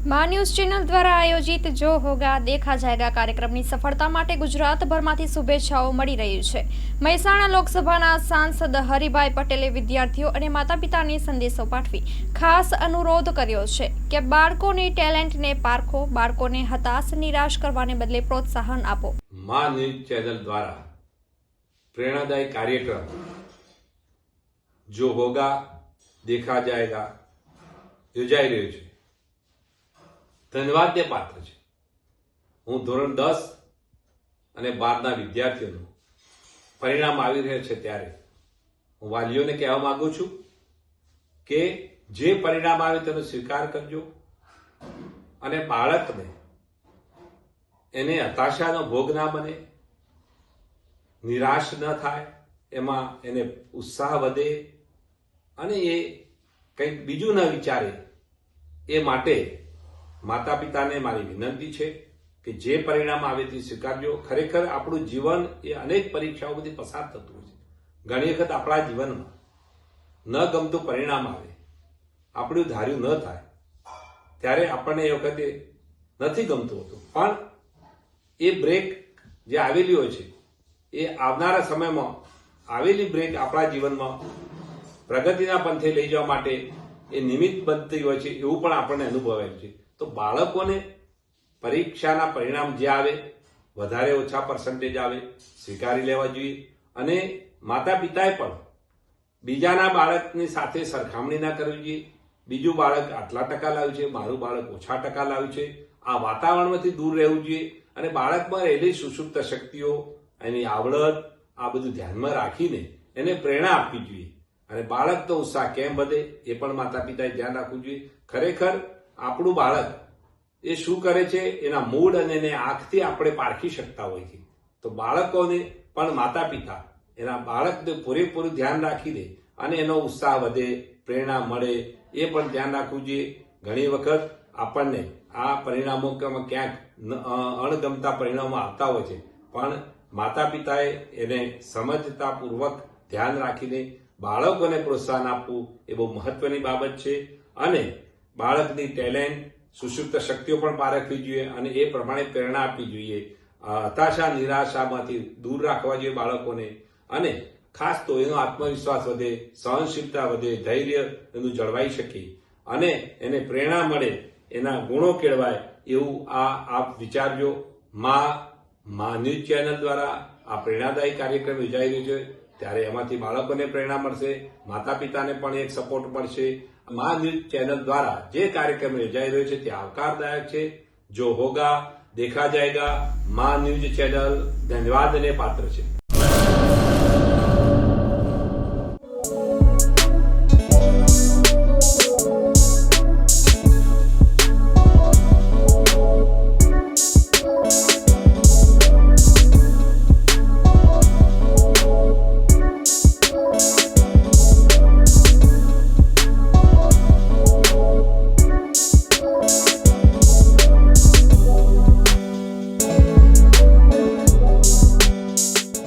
માં news channel દ્વારા આયોજિત જો હોગા દેખા જાયગા કાર્યક્રમની સફળતા માટે ગુજરાતભરમાંથી શુભેચ્છાઓ મળી રહી છે। મહેસાણા લોકસભાના સાંસદ હરિભાઈ પટેલે વિદ્યાર્થીઓ અને માતાપિતાને સંદેશો પાઠવી ખાસ અનુરોધ કર્યો છે કે બાળકોની ટેલેન્ટને પારખો, બાળકોને હતાશ નિરાશ કરવાને બદલે પ્રોત્સાહન આપો। માં ન્યૂઝ ચેનલ દ્વારા પ્રેરણાદાયી કાર્યક્રમ જો હોગા દેખા જાયગા યોજાઈ રહ્યો છે। ધન્યવાદને પાત્ર છે। હું ધોરણ 10 અને 12ના વિદ્યાર્થીઓનું પરિણામ આવી રહ્યા છે ત્યારે હું વાલીઓને કહેવા માંગુ છું કે જે પરિણામ આવે તેનો સ્વીકાર કરજો અને બાળકને એને હતાશાનો ભોગ ના બને, નિરાશ ન થાય, એમાં એને ઉત્સાહ વધે અને એ કંઈક બીજું ન વિચારે એ માટે માતા પિતાને મારી વિનંતી છે કે જે પરિણામ આવે તે સ્વીકારજો। ખરેખર આપણું જીવન એ અનેક પરીક્ષાઓમાંથી પસાર થતું હોય છે। ઘણી વખત આપણા જીવનમાં ન ગમતું પરિણામ આવે, આપણું ધાર્યું ન થાય ત્યારે આપણને એ વખતે નથી ગમતું હોતું, પણ એ બ્રેક જે આવેલી હોય છે એ આવનારા સમયમાં આવેલી બ્રેક આપણા જીવનમાં પ્રગતિના પંથે લઈ જવા માટે એ નિમિત્ત બનતી હોય છે, એવું પણ આપણને અનુભવાયું છે। તો બાળકોને પરીક્ષાના પરિણામ જે આવે, વધારે ઓછા પર્સન્ટેજ આવે, સ્વીકારી લેવા જોઈએ અને માતા પિતાએ પણ બીજાના બાળકની સાથે સરખામણી ના કરવી જોઈએ। બીજું બાળક આટલા ટકા લાવ્યું છે, મારું બાળક ઓછા ટકા લાવ્યું છે, આ વાતાવરણમાંથી દૂર રહેવું જોઈએ અને બાળકમાં રહેલી સુષુપ્ત શક્તિઓ, એની આવડત, આ બધું ધ્યાનમાં રાખીને એને પ્રેરણા આપવી જોઈએ અને બાળકનો ઉત્સાહ કેમ વધે એ પણ માતા પિતાએ ધ્યાન રાખવું જોઈએ। ખરેખર આપણું બાળક એ શું કરે છે એના મૂડ અને એને આંખથી આપણે પારખી શકતા હોય છે। તો બાળકોને પણ માતા પિતા એના બાળકને પૂરેપૂરું ધ્યાન રાખીને અને એનો ઉત્સાહ વધે, પ્રેરણા મળે એ પણ ધ્યાન રાખવું જોઈએ। ઘણી વખત આપણને આ પરિણામોમાં ક્યાંક અણગમતા પરિણામો આવતા હોય છે, પણ માતા પિતાએ એને સમજતાપૂર્વક ધ્યાન રાખીને બાળકોને પ્રોત્સાહન આપવું એ બહુ મહત્વની બાબત છે અને બાળકની ટેલેન્ટ, સુષુપ્ત શક્તિઓ પણ પારખવી જોઈએ અને એ પ્રમાણે પ્રેરણા આપવી જોઈએ। હતાશા નિરાશામાંથી દૂર રાખવા જોઈએ બાળકોને અને ખાસ તો એનો આત્મવિશ્વાસ વધે, સહનશીલતા વધે, ધૈર્ય એનું જળવાઈ શકે અને એને પ્રેરણા મળે, એના ગુણો કેળવાય એવું આપ વિચારજો। માં ન્યૂઝ ચેનલ દ્વારા આ પ્રેરણાદાયી કાર્યક્રમ યોજાઈ રહ્યો છે ત્યારે એમાંથી બાળકોને પ્રેરણા મળશે, માતા પિતાને પણ એક સપોર્ટ મળશે। માં ન્યૂઝ ચેનલ દ્વારા જે કાર્યક્રમ યોજાઈ રહ્યો છે તે આવકારદાયક છે। જો હોગા દેખા જાયગા માં ન્યૂઝ ચેનલ ધન્યવાદને પાત્ર છે।